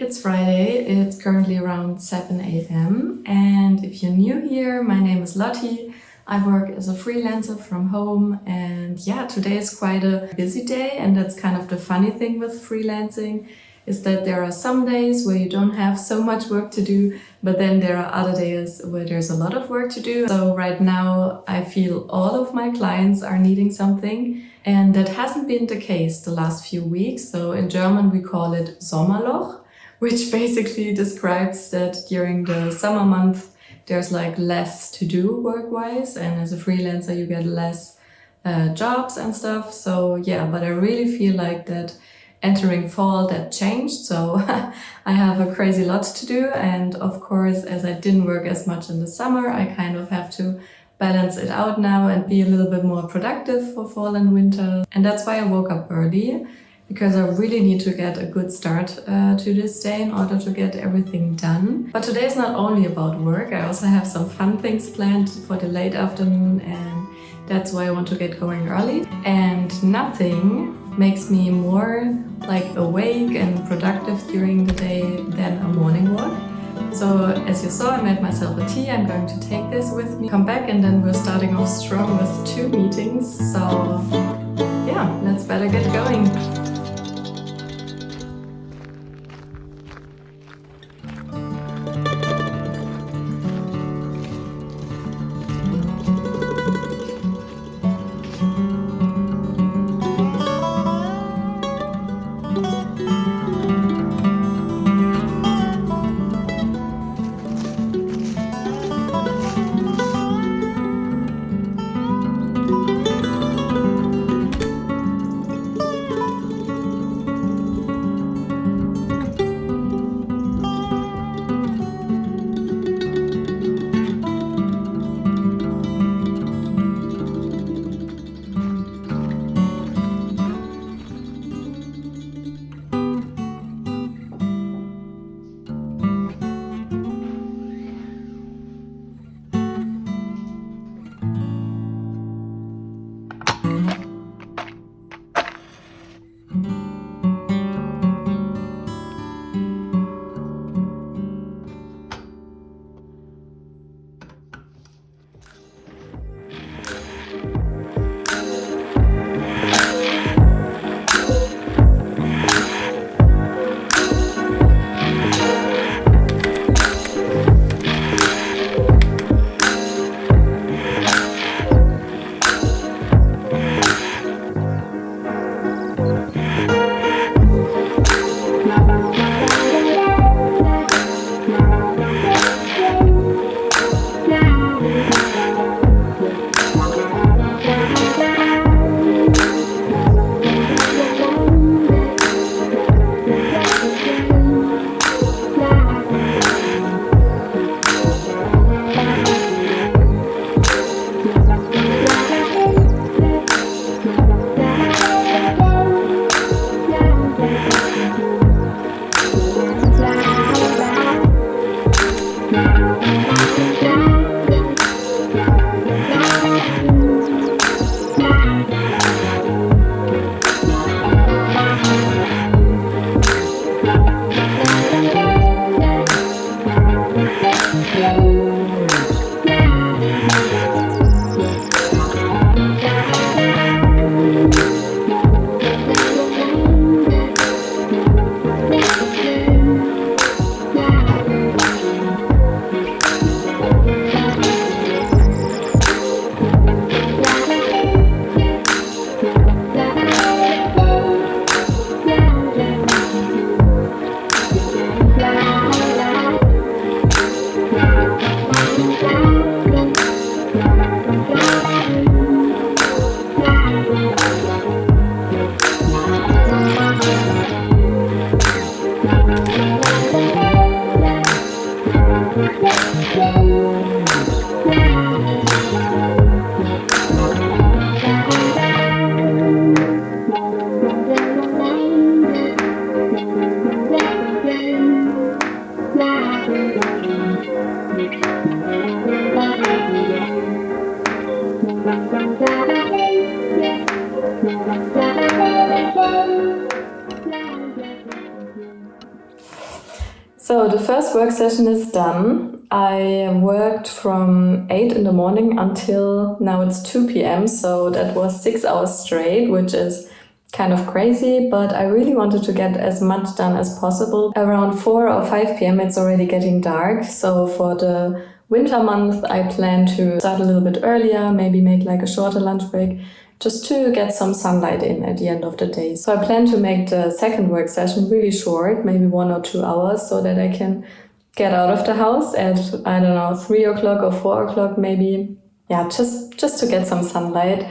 It's Friday, it's currently around 7 a.m. and if you're new here, my name is Lotti. I work as a freelancer from home and today is quite a busy day, and that's kind of the funny thing with freelancing is that there are some days where you don't have so much work to do, but then there are other days where there's a lot of work to do. So right now I feel all of my clients are needing something, and that hasn't been the case the last few weeks. So in German we call it Sommerloch, which basically describes that during the summer month there's like less to do work-wise, and as a freelancer you get less jobs and stuff. So but I really feel like that entering fall that changed, so I have a crazy lot to do, and of course as I didn't work as much in the summer I kind of have to balance it out now and be a little bit more productive for fall and winter. And that's why I woke up early, because I really need to get a good start to this day in order to get everything done. But today is not only about work, I also have some fun things planned for the late afternoon, and that's why I want to get going early. And nothing makes me more like awake and productive during the day than a morning walk. So as you saw, I made myself a tea. I'm going to take this with me, come back, and then we're starting off strong with 2 meetings. So let's better get going. So the first work session is done. I worked from 8 in the morning until now it's 2 p.m. So that was 6 hours straight, which is kind of crazy, but I really wanted to get as much done as possible. Around 4 or 5 p.m. it's already getting dark. So for the winter month, I plan to start a little bit earlier, maybe make like a shorter lunch break, just to get some sunlight in at the end of the day. So I plan to make the second work session really short, maybe 1 or 2 hours, so that I can get out of the house at, I don't know, 3 o'clock or 4 o'clock maybe. Yeah, just to get some sunlight.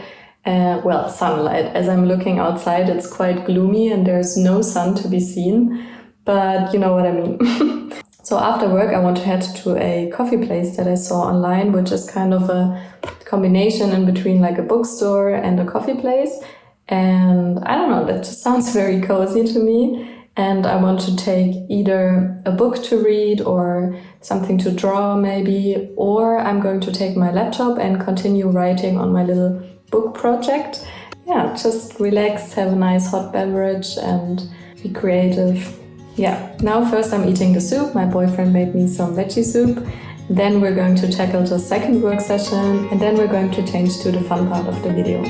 Sunlight. As I'm looking outside, it's quite gloomy and there's no sun to be seen, but you know what I mean. So after work, I want to head to a coffee place that I saw online, which is kind of a combination in between like a bookstore and a coffee place. And I don't know, that just sounds very cozy to me. And I want to take either a book to read or something to draw maybe, or I'm going to take my laptop and continue writing on my little book project. Yeah, just relax, have a nice hot beverage and be creative. Yeah, now first I'm eating the soup. My boyfriend made me some veggie soup. Then we're going to tackle the second work session and then we're going to change to the fun part of the video.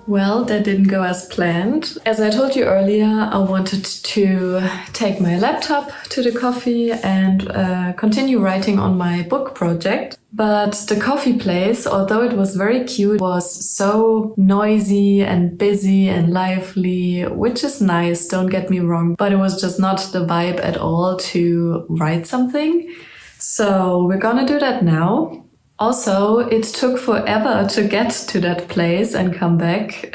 Well, that didn't go as planned. As I told you earlier, I wanted to take my laptop to the coffee and continue writing on my book project. But the coffee place, although it was very cute, was so noisy and busy and lively, which is nice, don't get me wrong, but it was just not the vibe at all to write something. So we're gonna do that now. Also, it took forever to get to that place and come back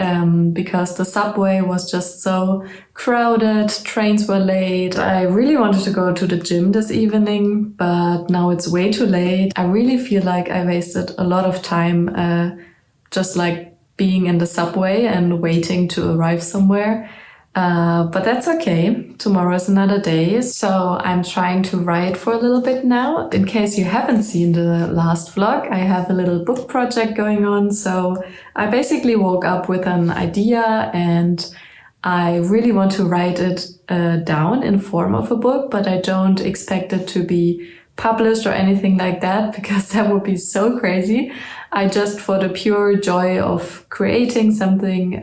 because the subway was just so crowded, trains were late. I really wanted to go to the gym this evening, but now it's way too late. I really feel like I wasted a lot of time just like being in the subway and waiting to arrive somewhere. But that's okay. Tomorrow is another day. So I'm trying to write for a little bit now. In case you haven't seen the last vlog, I have a little book project going on. So I basically woke up with an idea and I really want to write it down in form of a book, but I don't expect it to be published or anything like that because that would be so crazy. I just, for the pure joy of creating something,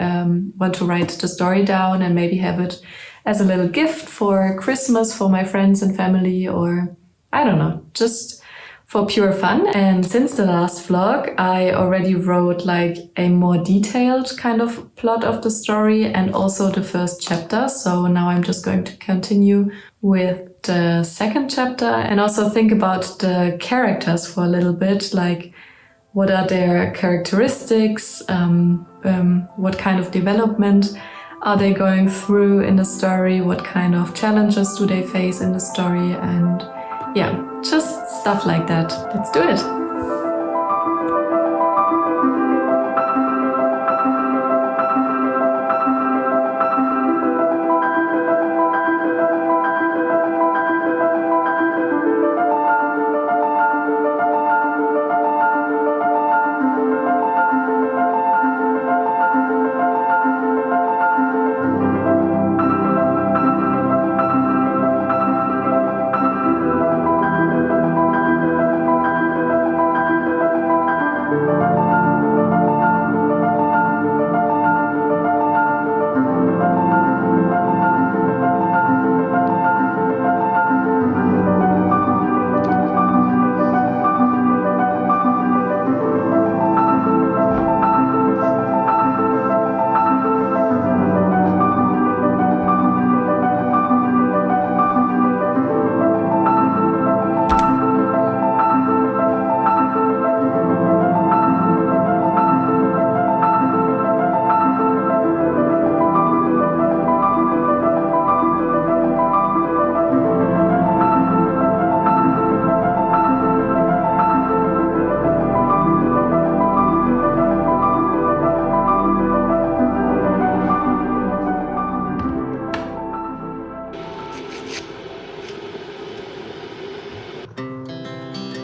want to write the story down and maybe have it as a little gift for Christmas for my friends and family, or I don't know, just for pure fun. And since the last vlog, I already wrote like a more detailed kind of plot of the story and also the first chapter. So now I'm just going to continue with the second chapter and also think about the characters for a little bit, like what are their characteristics, what kind of development are they going through in the story, what kind of challenges do they face in the story, and yeah, just stuff like that. Let's do it.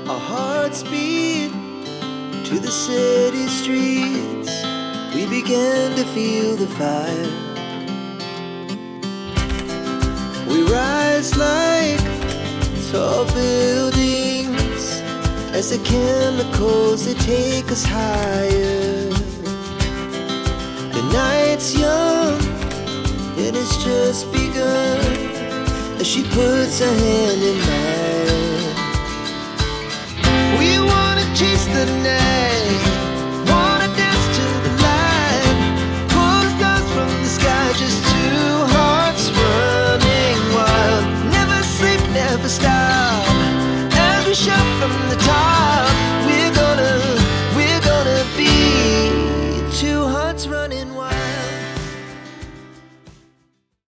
Our hearts beat to the city streets. We began to feel the fire. We rise like tall buildings as the chemicals, they take us higher. The night's young and it's just begun as she puts her hand in mine. We wanna chase the night.